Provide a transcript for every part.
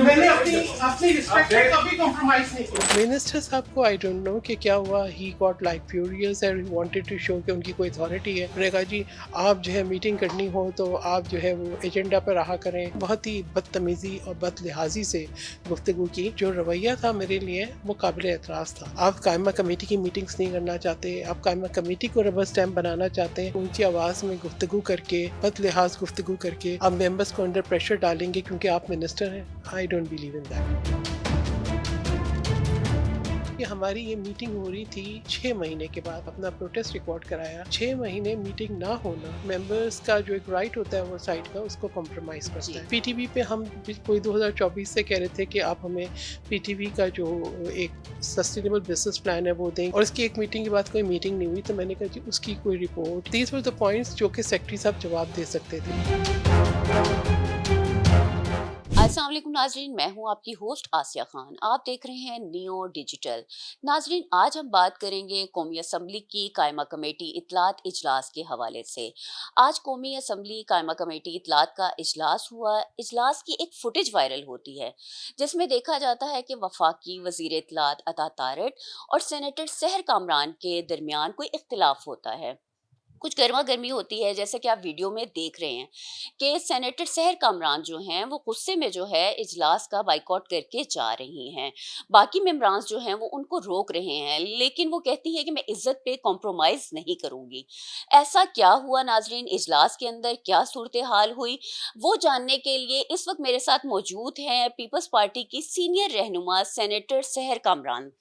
मैंने अपनी रिस्पेक्ट पे कभी कॉम्प्रोमाइज नहीं किया। मिनिस्टर साहब को आई डोंट नो कि क्या हुआ, he got like furious and wanted to show कि उनकी कोई अथॉरिटी है। उन्होंने कहा जी आप जो है मीटिंग करनी हो तो आप जो है वो एजेंडा पर रहा करें। बहुत ही बदतमीजी और बदलिहाजी से गुफ्तगू की। जो रवैया था मेरे लिए वो काबिल एतराज़ था। आप कायमा कमेटी की मीटिंग्स नहीं करना चाहते, आप कायमा कमेटी को रबर स्टैम्प बनाना चाहते हैं, ऊंची आवाज़ में गुफ्तगू करके, बदलिहाज गुफ्तगू करके आप मेंबर्स को अंडर प्रेशर डालेंगे क्योंकि आप मिनिस्टर हैं। I don't believe in that. कि हमारी ये मीटिंग हो रही थी 6 महीने के बाद, अपना प्रोटेस्ट रिकॉर्ड कराया। 6 महीने मीटिंग ना होना मेंबर्स का जो एक राइट होता है वो साइड का, उसको कॉम्प्रोमाइज करता है। पीटीवी पे हम कोई 2024 से कह रहे थे कि आप हमें पीटीवी का जो एक सस्टेनेबल बिजनेस प्लान है वो दें, और इसकी एक मीटिंग के बाद कोई मीटिंग नहीं हुई। तो मैंने कहा जी उसकी कोई report, these were the points जो कि सेक्रेटरी साहब जवाब दे सकते थे। अस्सलाम वालेकुम नाजरीन, मैं हूं आपकी होस्ट आसिया खान। आप देख रहे हैं नियो डिजिटल। नाजरीन, आज हम बात करेंगे कौमी असम्बली की कायमा कमेटी इतलात इजलास के हवाले से। आज कौमी असम्बली कायमा कमेटी इतलात का इजलास हुआ। इजलास की एक फुटेज वायरल होती है जिसमें देखा जाता है कि वफाकी वजीर इतलात अता तारड़ और सेनेटर सहर कामरान के दरमियान कोई इख्तिलाफ होता है। कुछ गर्मा गर्मी होती है, जैसे कि आप वीडियो में देख रहे हैं कि सेनेटर सहर कामरान जो हैं वो गुस्से में जो है इजलास का बाइकआउट करके जा रही हैं। बाकी मेंबरान जो हैं वो उनको रोक रहे हैं, लेकिन वो कहती है कि मैं इज्जत पे कॉम्प्रोमाइज नहीं करूंगी। ऐसा क्या हुआ नाजरीन, इजलास के अंदर क्या सूरत हाल हुई, वो जानने के लिए इस वक्त मेरे साथ मौजूद हैं पीपल्स पार्टी की सीनियर रहनुमा सेनेटर सहर कामरान।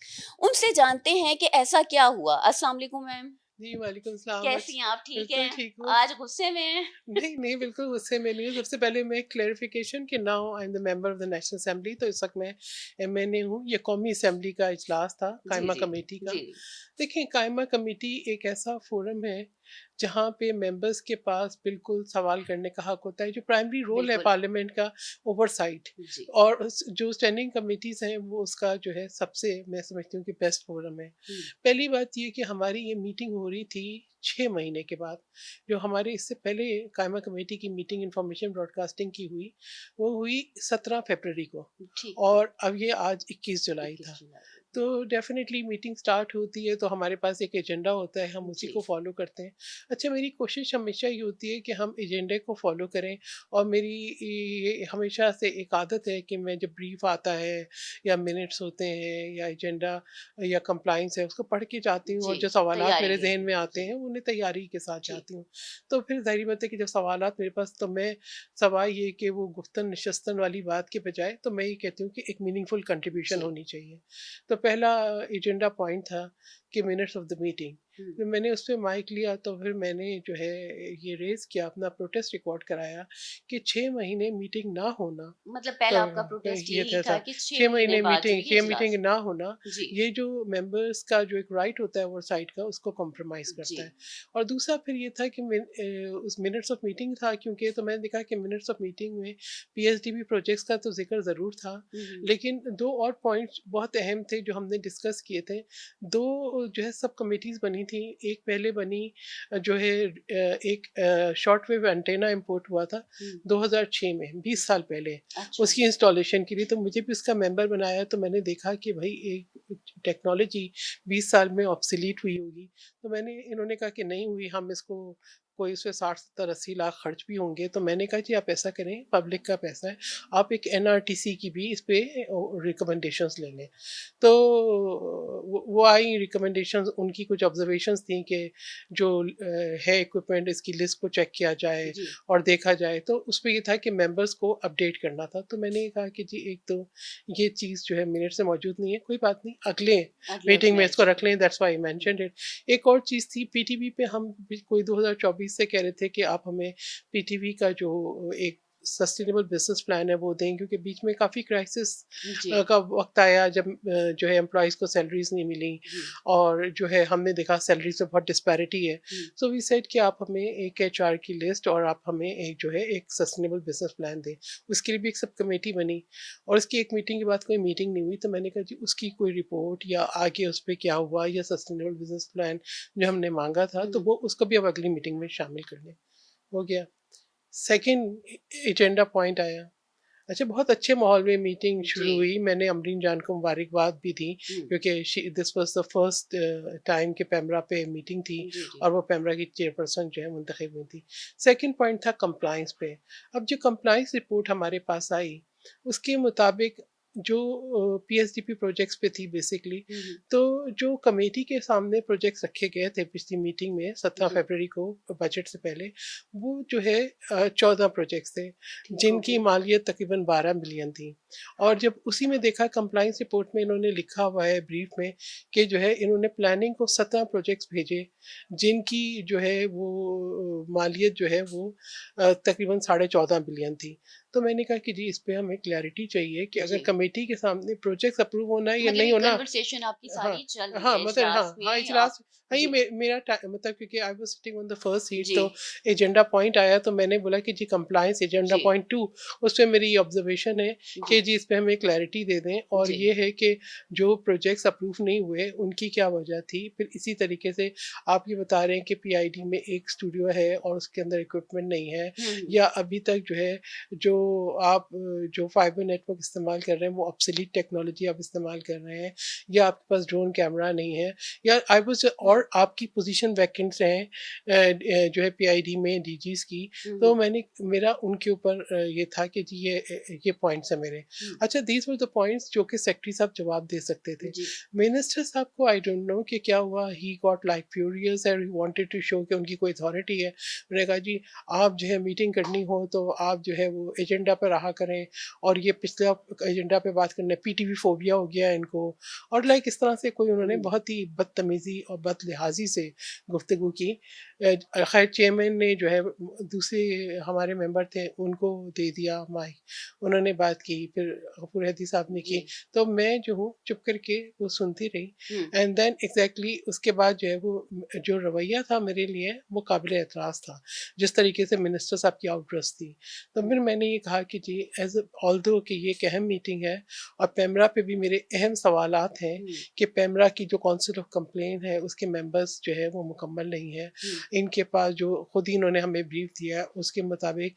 उनसे जानते हैं कि ऐसा क्या हुआ। अस्सलाम वालेकुम मैम। जी वालेकुम सलाम। कैसी हैं आप? ठीक बिल्कुल हैं? ठीक हूँ। आज गुस्से में हैं? नहीं नहीं, बिल्कुल गुस्से में नहीं हूँ। सबसे पहले मैं क्लेरिफिकेशन कि now I am the member of the national assembly, तो इस वक्त मैं एमएनए हूँ। ये कौमी असेंबली का इजलास था जी, कायमा जी, कमेटी का। जी, देखिए, कायमा कमेटी एक ऐसा फोरम है जहाँ पे मेंबर्स के पास बिल्कुल सवाल करने का हक होता है। जो प्राइमरी रोल है बिल्कुल, पार्लियामेंट का, ओवरसाइट। जी। और जो स्टैंडिंग कमेटीज हैं वो उसका जो है सबसे, मैं समझती हूँ कि बेस्ट फोरम है। हुँ, पहली बात ये कि हमारी ये मीटिंग हो रही थी 6 महीने के बाद। जो हमारे इससे पहले कायमा कमेटी की मीटिंग इंफॉर्मेशन ब्रॉडकास्टिंग की हुई, वो हुई 17 फरवरी को, ठीक है, और अब ये आज 21 जुलाई 21 था। जुलाई। तो डेफिनेटली मीटिंग स्टार्ट होती है तो हमारे पास एक एजेंडा होता है, हम उसी जी, को फॉलो करते हैं। अच्छा, मेरी कोशिश हमेशा ये होती है कि हम एजेंडे को फॉलो करें। और मेरी ये हमेशा से एक आदत है कि मैं जब ब्रीफ आता है या मिनट्स होते हैं या एजेंडा या कंप्लाइंस है, उसको पढ़ के जाती हूँ, जी, और जो सवालात तैयारी मेरे है। जहन में आते जी, हैं उन्हें तैयारी के साथ ठीक, जाती हूँ। तो फिर ज़ाहिर बात है कि जब सवालात मेरे पास, तो मैं सवाल ये कि वो गुफ्तन नशस्तन वाली बात के बजाय तो मैं ये कहती हूँ कि एक मीनिंगफुल कंट्रीब्यूशन जी, होनी चाहिए। तो पहला एजेंडा पॉइंट था कि मिनट्स ऑफ द मीटिंग। हुँ। जब मैंने उस पे माइक लिया तो फिर मैंने जो है ये रेज़ किया, अपना प्रोटेस्ट रिकॉर्ड कराया कि 6 महीने मीटिंग ना होना। मतलब तो पहला आपका प्रोटेस्ट ये यही था था ऐसा कि 6 6 महीने महीने बाद जो मीटिंग, है ये 6 मीटिंग इजलास। ना होना, जी, ये जो मेंबर्स का जो एक राइट होता है वो साइड का, उसको कॉम्प्रोमाइज़ जी, करता है। और दूसरा फिर ये था कि उस मिनट्स ऑफ मीटिंग था, क्योंकि तो मैंने देखा कि मिनट्स ऑफ मीटिंग में पीएचडीबी प्रोजेक्ट्स का तो ज़िक्र ज़रूर था, हुँ, हुँ, लेकिन 2 और पॉइंट्स बहुत अहम थे जो हमने डिस्कस किए थे। 2 जो है सब कमिटीज़ बनी थी। एक पहले बनी जो है एक शॉर्ट वेव एंटेना इम्पोर्ट हुआ था हुँ, 2006 में, 20 साल पहले, अच्छा, उसकी इंस्टॉलेशन के लिए। तो मुझे भी उसका मेंबर बनाया, तो मैंने देखा कि भाई एक टेक्नोलॉजी 20 साल में ऑब्सोलीट हुई होगी। तो इन्होंने कहा कि नहीं हुई, हम इसको कोई उसमें 60-70-80 लाख खर्च भी होंगे। तो मैंने कहा जी आप ऐसा करें, पब्लिक का पैसा है, आप एक एनआरटीसी की भी इस पे रिकमेंडेशंस ले लें। तो वो आई रिकमेंडेशंस, उनकी कुछ ऑब्जर्वेशंस थी कि जो है इक्विपमेंट, इसकी लिस्ट को चेक किया जाए जी, और देखा जाए। तो उसमें ये था कि मेंबर्स को अपडेट करना था। तो मैंने कहा कि जी एक तो ये चीज़ जो है मिनट से मौजूद नहीं है, कोई बात नहीं, अगले अगले मीटिंग उसमें में इसको अच्छा, रख लें, that's why I mentioned it. एक और चीज़ थी, पीटीवी पे हम भी कोई 2024 से कह रहे थे कि आप हमें पीटीवी का जो एक सस्टेनेबल बिजनेस प्लान है वो दें, क्योंकि बीच में काफ़ी क्राइसिस जी, का वक्त आया जब जो है एम्प्लॉयज़ को सैलरीज नहीं मिली, जी, और जो है हमने देखा सैलरीज में बहुत डिस्पैरिटी है। हुँ, सो वी सेड कि आप हमें एक एचआर की लिस्ट और आप हमें एक जो है एक सस्टेनेबल बिजनेस प्लान दें। उसके लिए भी एक सब कमेटी बनी, और उसकी एक मीटिंग के बाद कोई मीटिंग नहीं हुई। तो मैंने कहा जी उसकी कोई रिपोर्ट या आगे उस पर क्या हुआ, या सस्टेनेबल बिजनेस प्लान जो हमने मांगा था, तो हुँ, वो उसको भी अब अगली मीटिंग में शामिल कर लें। हो गया। सेकंड एजेंडा पॉइंट आया। अच्छा, बहुत अच्छे माहौल में मीटिंग शुरू जी। हुई। मैंने अमरीन जान को मुबारकबाद भी दी क्योंकि this was the first time कि पेमरा पे मीटिंग थी जी, जी। और वो पेमरा की चेयरपर्सन जो है मुंतखब हुई थी। सेकंड पॉइंट था कंप्लायंस पे। अब जो कंप्लायंस रिपोर्ट हमारे पास आई उसके मुताबिक जो पीएसडीपी प्रोजेक्ट्स पे थी बेसिकली, तो जो कमेटी के सामने प्रोजेक्ट्स रखे गए थे पिछली मीटिंग में 17 जी। फरवरी को बजट से पहले, वो जो है 14 प्रोजेक्ट्स थे ठीक हो जिनकी गया। मालियत तकरीबन 12 मिलियन थी। और जब उसी में देखा कंप्लायंस रिपोर्ट में इन्होंने लिखा हुआ है ब्रीफ में कि जो है इन्होंने प्लानिंग को 17 प्रोजेक्ट्स भेजे जिनकी जो है वो मालियत जो है वो तकरीबन 14.5 बिलियन थी। तो मैंने कहा कि जी इस पे हमें क्लैरिटी चाहिए कि अगर जी। कमेटी के सामने प्रोजेक्ट्स अप्रूव होना है या मतलब नहीं ये होना। कन्वर्सेशन आपकी हाँ, सारी चल रही हाँ, है मतलब इजलास हाँ, में आप। इजलास। हाँ, ये जी। मेरा मतलब क्योंकि I was sitting on the first seat, जी। तो एजेंडा पॉइंट आया तो मैंने बोला कि जी कंप्लायंस एजेंडा जी। पॉइंट 2, उस पे मेरी ऑब्जर्वेशन है जी। कि जी इस पे हमें क्लैरिटी दे दें। और जी। ये है कि जो प्रोजेक्ट्स अप्रूव नहीं हुए उनकी क्या वजह थी। फिर इसी तरीके से आप ये बता रहे हैं कि पीआईडी में एक स्टूडियो है और उसके अंदर इक्विपमेंट नहीं है, या अभी तक जो है जो आप जो फाइबर नेटवर्क इस्तेमाल कर रहे हैं वो ऑब्सोलीट टेक्नोलॉजी आप इस्तेमाल कर रहे हैं, या आपके पास ड्रोन कैमरा नहीं है, या आई वाज और आपकी पोजीशन वैकेंट्स हैं जो है पीआईडी में डीजीज की। तो मैंने मेरा उनके ऊपर ये था कि जी ये पॉइंट्स है मेरे। अच्छा, दीज वर द पॉइंट्स जो कि सेक्रेटरी साहब जवाब दे सकते थे। जी। मिनिस्टर साहब को आई डोंट नो कि क्या हुआ, he got like furious and he wanted to show कि उनकी कोई अथॉरिटी है। मैंने कहा जी आप जो है मीटिंग करनी हो तो आप जो है वो एजेंडा पर रहा करें, और ये पिछले एजेंडा पे बात करने पीटीवी फोबिया हो गया इनको, और लाइक इस तरह से कोई उन्होंने बहुत ही बदतमीजी और बदलिहाजी से गुफ्तगू की। खैर चेयरमैन ने जो है दूसरे हमारे मेंबर थे उनको दे दिया माइक, उन्होंने बात की, फिर गफूर हदी साहब ने की। तो मैं जो हूँ चुप करके वो सुनती रही। एंड देन एग्जैक्टली उसके बाद जो है वो जो रवैया था मेरे लिए वो काबिल एतराज़ था, जिस तरीके से मिनिस्टर साहब की आउटबर्स्ट थी। तो फिर मैंने ये कहा कि जी एज ऑल्दो कि ये एक अहम मीटिंग है और पेमरा पे भी मेरे अहम सवालात हैं कि पेमरा की जो काउंसिल ऑफ कंप्लेन है उसके मेंबर्स जो है वो मुकम्मल नहीं है। इनके पास जो खुद ही इन्होंने हमें ब्रीफ दिया है उसके मुताबिक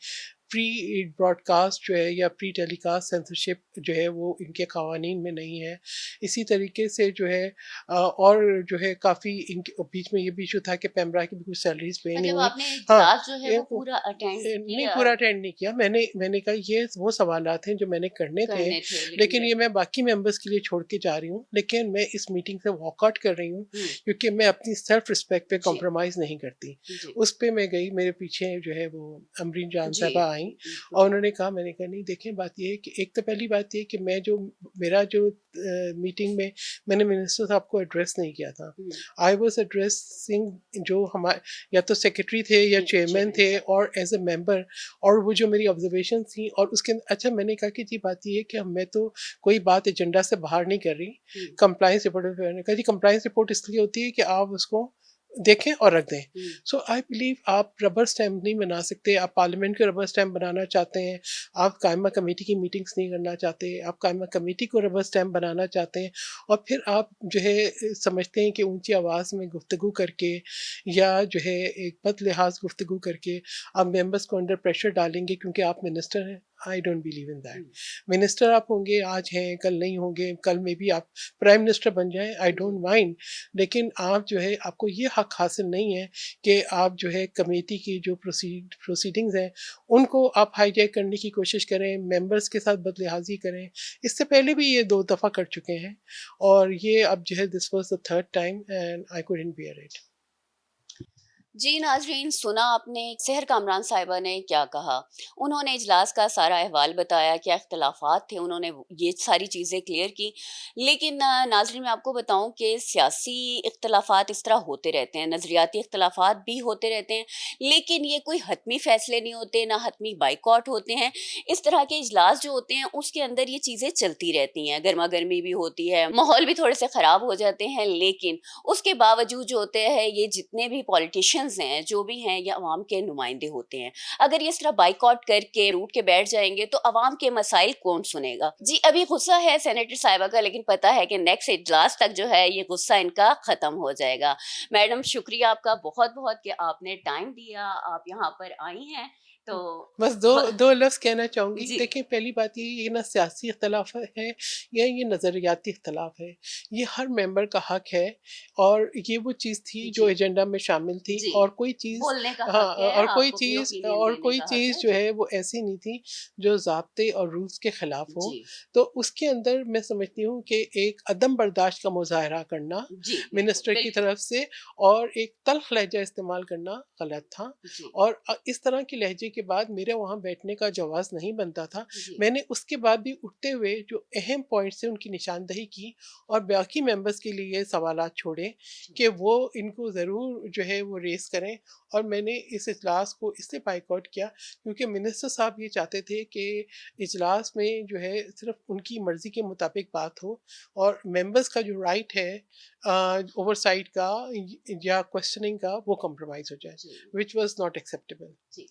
प्री ब्रॉडकास्ट जो है या प्री टेलीकास्ट सेंसरशिप जो है वो इनके कवानीन में नहीं है। इसी तरीके से जो है और जो है काफ़ी इनके बीच में ये भी इशू था कि पेमरा की भी कुछ सैलरीज पे नहीं मतलब हुई। आपने हाँ, इजलास जो है वो ये- पूरा अटेंड नहीं किया पूरा अटेंड नहीं किया मैंने कहा ये वो सवालात हैं जो मैंने करने थे, करने थे लेकिन ये मैं बाकी मेंबर्स के लिए छोड़ के जा रही हूँ। लेकिन मैं इस मीटिंग से वॉकआउट कर रही हूँ क्योंकि मैं अपनी सेल्फ रिस्पेक्ट पे जी। कॉम्प्रोमाइज़ नहीं करती। जी। उस पे मैं गई, मेरे पीछे जो है वो अमरीन जान जी। साहबा आई और उन्होंने कहा, मैंने कहा नहीं देखें बात ये है कि एक तो पहली बात ये कि मैं जो मेरा जो मीटिंग में मैंने मिनिस्टर साहब को एड्रेस नहीं किया था। आई वाज एड्रेसिंग जो हमारे या तो सेक्रेटरी थे या चेयरमैन थे और एज ए मेंबर, और वो जो मेरी ऑब्जर्वेशन थी और उसके अच्छा मैंने कहा कि जी बात ये है कि मैं तो कोई बात एजेंडा से बाहर नहीं कर रही। कंप्लायंस रिपोर्ट मैंने कहा जी कंप्लायंस रिपोर्ट इसलिए होती है कि आप उसको देखें और रख दें। सो आई बिलीव आप रबर स्टैम्प नहीं बना सकते। आप पार्लियामेंट के रबर स्टैम्प बनाना चाहते हैं, आप कायमा कमेटी की मीटिंग्स नहीं करना चाहते, आप कायमा कमेटी को रबर स्टैम्प बनाना चाहते हैं, और फिर आप जो है समझते हैं कि ऊंची आवाज़ में गुफ्तगू करके या जो है एक बद लिहाज गुफ्तगू करके आप मेंबर्स को अंडर प्रेशर डालेंगे क्योंकि आप मिनिस्टर हैं। I don't believe in that. Minister आप होंगे, आज हैं कल नहीं होंगे, कल में भी आप प्राइम मिनिस्टर बन जाएं, आई डोंट माइंड, लेकिन आप जो है आपको ये हक हासिल नहीं है कि आप जो है कमेटी की जो प्रोसीडिंग्स हैं उनको आप हाईजैक करने की कोशिश करें, मेंबर्स के साथ बदलिहाजी करें। इससे पहले भी ये 2 दफ़ा कर चुके हैं और ये अब जो है this was the third time and I couldn't bear it. जी नाजरीन, सुना आपने सहर कामरान साहिबा ने क्या कहा। उन्होंने इजलास का सारा अहवाल बताया, क्या इख्तलाफात थे, उन्होंने ये सारी चीज़ें क्लियर की। लेकिन नाजरीन मैं आपको बताऊं कि सियासी इख्तलाफात इस तरह होते रहते हैं, नज़रियाती इख्तलाफात भी होते रहते हैं, लेकिन ये कोई हतमी फ़ैसले नहीं होते, ना हतमी बाइकआउट होते हैं। इस तरह के इजलास जो होते हैं उसके अंदर ये चीज़ें चलती रहती हैं, गर्मा गर्मी भी होती है, माहौल भी थोड़े से ख़राब हो जाते हैं, लेकिन उसके बावजूद जो होते हैं ये जितने भी पॉलिटिशियंस हैं जो भी हैं ये अवाम के नुमाइंदे होते हैं। अगर ये इस तरह बाइकआउट करके रूठ के बैठ जाएंगे तो अवाम के मसाइल कौन सुनेगा। जी अभी गुस्सा है सेनेटर साहिबा का, लेकिन पता है कि नेक्स्ट इजलास तक जो है ये गुस्सा इनका खत्म हो जाएगा। मैडम शुक्रिया आपका बहुत बहुत कि आपने टाइम दिया, आप यहाँ पर आई हैं तो बस दो लफ्ज़ कहना चाहूँगी। जी। देखिए, पहली बात ये ना सियासी इख्तलाफ है या ये नज़रियाती इख्तलाफ है। ये हर मेंबर का हक है और ये वो चीज़ थी जो जी, एजेंडा में शामिल थी जी। और कोई चीज़ बोलने का हाँ, हक है, आपको अपनी ओपिनियन देने कोई का हक चीज़ है। जो जी, है वो ऐसी नहीं थी जो ज़ाब्ते और रूल्स के खिलाफ हो। जी, तो उसके अंदर मैं समझती हूँ कि एक अदम बर्दाश्त का मुज़ाहरा करना जी, बिल्कुल, मिनिस्टर की बिल्कुल। तरफ से और एक तल्ख़ लहज़ा इस्तेमाल करना गलत था। जी, और इस तरह के लहजे के बाद मेरे वहाँ बैठने का जवाज़ नहीं बनता था। जी, मैंने उसके बाद भी उठते हुए जो अहम पॉइंट्स थे उनकी निशानदही की और बाकी मेंबर्स के लिए सवालात छोड़े जी, कि वो इनको ज़रूर जो है वो रेज़ करें। और मैंने इस इजलास को इसलिए बायकॉट किया क्योंकि मिनिस्टर साहब ये चाहते थे कि इजलास में जो है सिर्फ़ उनकी मर्ज़ी के मुताबिक बात हो और मेंबर्स का जो राइट है ओवरसाइट का या क्वेश्चनिंग का वो कॉम्प्रोमाइज़ हो जाए, जी, व्हिच वाज़ नॉट एक्सेप्टेबल। जी।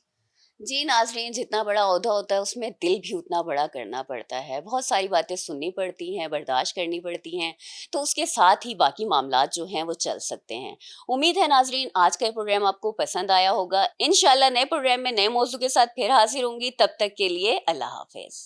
जी, नाज़रीन, जितना बड़ा ओहदा होता है उसमें दिल भी उतना बड़ा करना पड़ता है। बहुत सारी बातें सुननी पड़ती हैं, बर्दाश्त करनी पड़ती हैं, तो उसके साथ ही बाकी मामलात जो हैं वो चल सकते हैं। उम्मीद है नाज़रीन आज का ये प्रोग्राम आपको पसंद आया होगा। इंशाअल्लाह नए प्रोग्राम में नए मौज़ू के साथ फिर हाज़िर होंगी, तब तक के लिए अल्लाह हाफ़िज़।